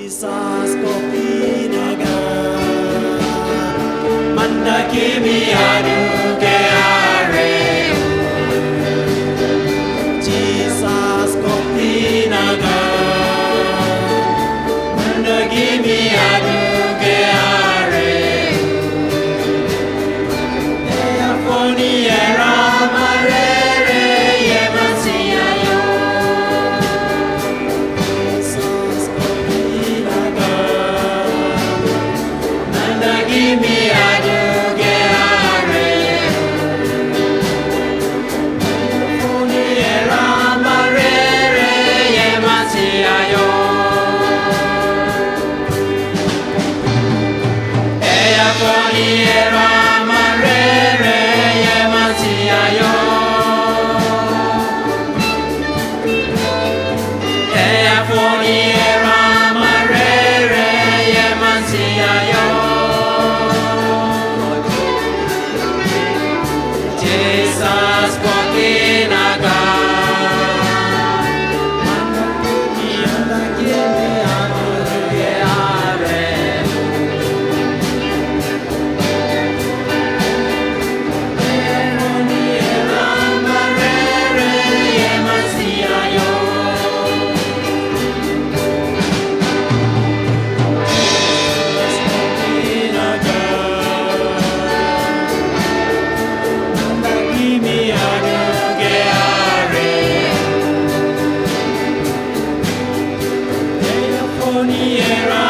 Jesus kopinaga manda kimi aduke are Jesus kopinaga manda kimi aduke are eya foni era marere yemasiya yo Jesus kopinaga manda kimi aduke are foni era marere yemasiya yo eya foni era marere yemasiya yo eya foni era marere yemasiya yo Jesus kopinaga manda kimi aduke are Era